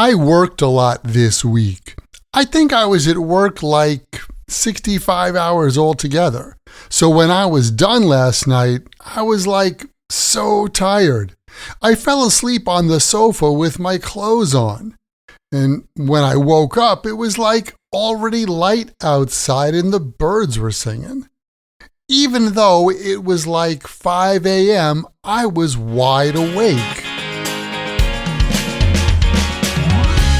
I worked a lot this week. I think I was at work like 65 hours altogether. So when I was done last night, I was like so tired. I fell asleep on the sofa with my clothes on. And when I woke up, it was like already light outside and the birds were singing. Even though it was like 5 a.m., I was wide awake.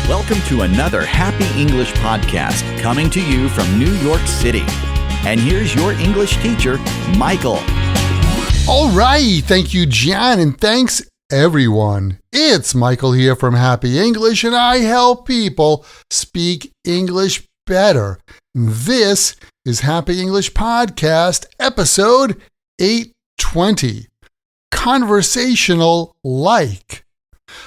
Welcome to another Happy English podcast coming to you from New York City. And here's your English teacher, Michael. All right, thank you, Jan, and thanks, everyone. It's Michael here from Happy English, and I help people speak English better. This is Happy English Podcast, episode 820, Conversational Like.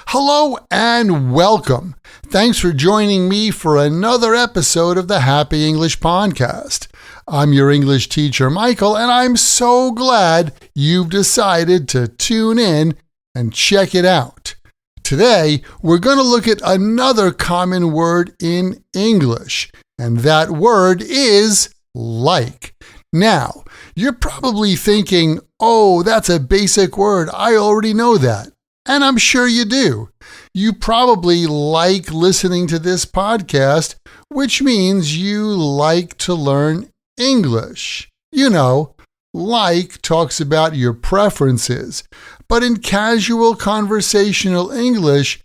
Hello and welcome. Thanks for joining me for another episode of the Happy English Podcast. I'm your English teacher, Michael, and I'm so glad you've decided to tune in and check it out. Today, we're going to look at another common word in English, and that word is like. Now, you're probably thinking, oh, that's a basic word. I already know that. And I'm sure you do. You probably like listening to this podcast, which means you like to learn English. You know, like talks about your preferences. But in casual conversational English,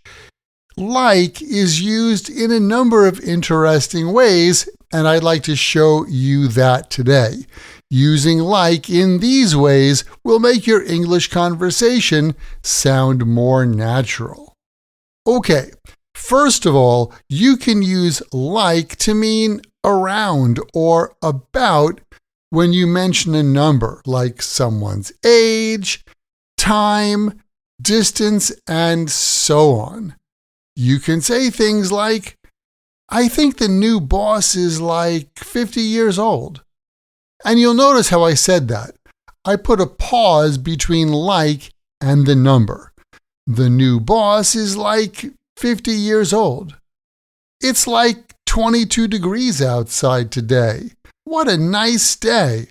like is used in a number of interesting ways, and I'd like to show you that today. Using like in these ways will make your English conversation sound more natural. Okay, first of all, you can use like to mean around or about when you mention a number, like someone's age, time, distance, and so on. You can say things like, I think the new boss is like 50 years old. And you'll notice how I said that. I put a pause between like and the number. The new boss is like 50 years old. It's like 22 degrees outside today. What a nice day.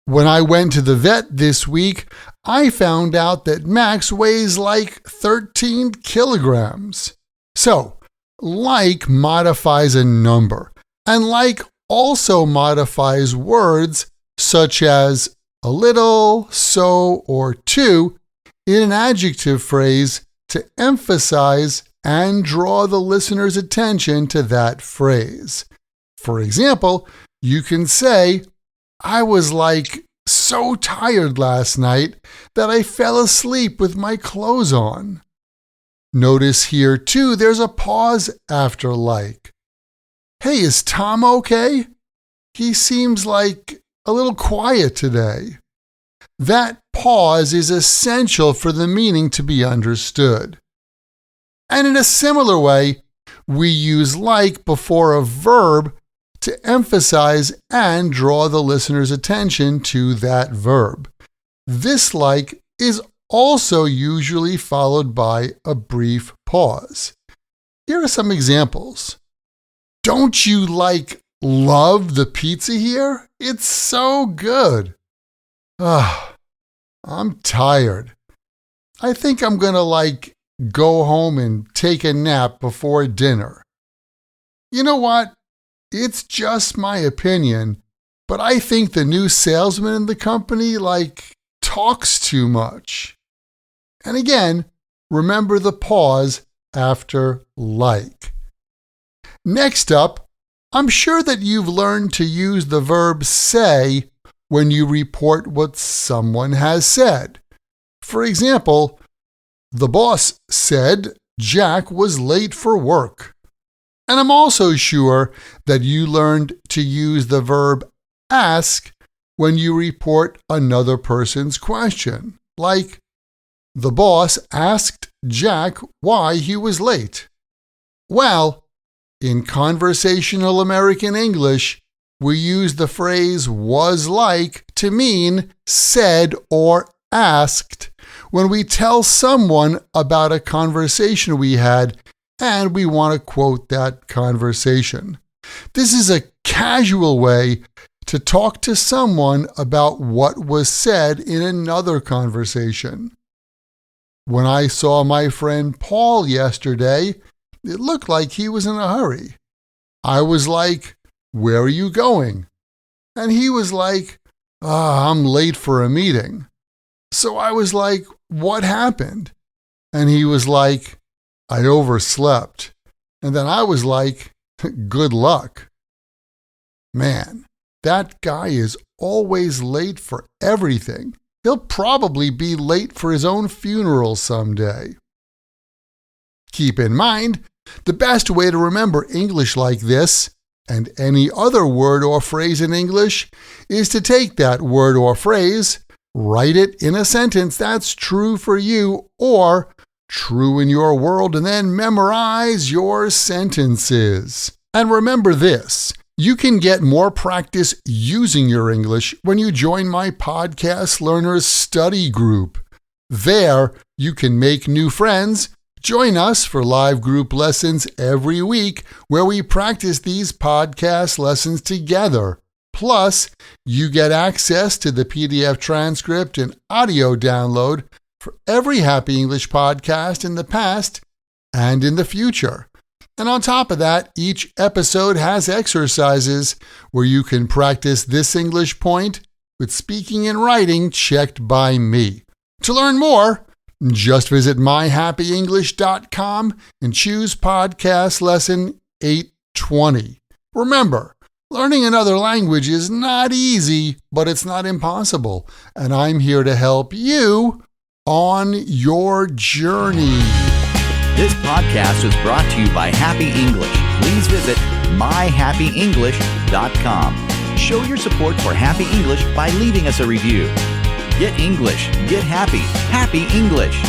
When I went to the vet this week, I found out that Max weighs like 13 kilograms. So, like modifies a number, and like also modifies words such as a little, so, or to in an adjective phrase to emphasize and draw the listener's attention to that phrase. For example, you can say, I was like so tired last night that I fell asleep with my clothes on. Notice here too, there's a pause after like. Hey, is Tom okay? He seems like a little quiet today. That pause is essential for the meaning to be understood. And in a similar way, we use like before a verb to emphasize and draw the listener's attention to that verb. This like is also usually followed by a brief pause. Here are some examples. Don't you love the pizza here? It's so good. I'm tired. I think I'm gonna go home and take a nap before dinner. You know what? It's just my opinion, but I think the new salesman in the company talks too much. And again, remember the pause after like. Next up, I'm sure that you've learned to use the verb say when you report what someone has said. For example, the boss said Jack was late for work. And I'm also sure that you learned to use the verb ask when you report another person's question, like the boss asked Jack why he was late. Well, in conversational American English, we use the phrase was like to mean said or asked when we tell someone about a conversation we had and we want to quote that conversation. This is a casual way to talk to someone about what was said in another conversation. When I saw my friend Paul yesterday, it looked like he was in a hurry. I was like, "Where are you going?" And he was like, "I'm late for a meeting." So I was like, "What happened?" And he was like, "I overslept." And then I was like, "Good luck." Man, that guy is always late for everything. He'll probably be late for his own funeral someday. Keep in mind, the best way to remember English like this, and any other word or phrase in English, is to take that word or phrase, write it in a sentence that's true for you or true in your world, and then memorize your sentences. And remember this, you can get more practice using your English when you join my Podcast Learners Study Group. There, you can make new friends. Join us for live group lessons every week where we practice these podcast lessons together. Plus, you get access to the PDF transcript and audio download for every Happy English podcast in the past and in the future. And on top of that, each episode has exercises where you can practice this English point with speaking and writing checked by me. To learn more, just visit myhappyenglish.com and choose podcast lesson 820. Remember, learning another language is not easy, but it's not impossible. And I'm here to help you on your journey. This podcast was brought to you by Happy English. Please visit myhappyenglish.com. Show your support for Happy English by leaving us a review. Get English, get happy, Happy English.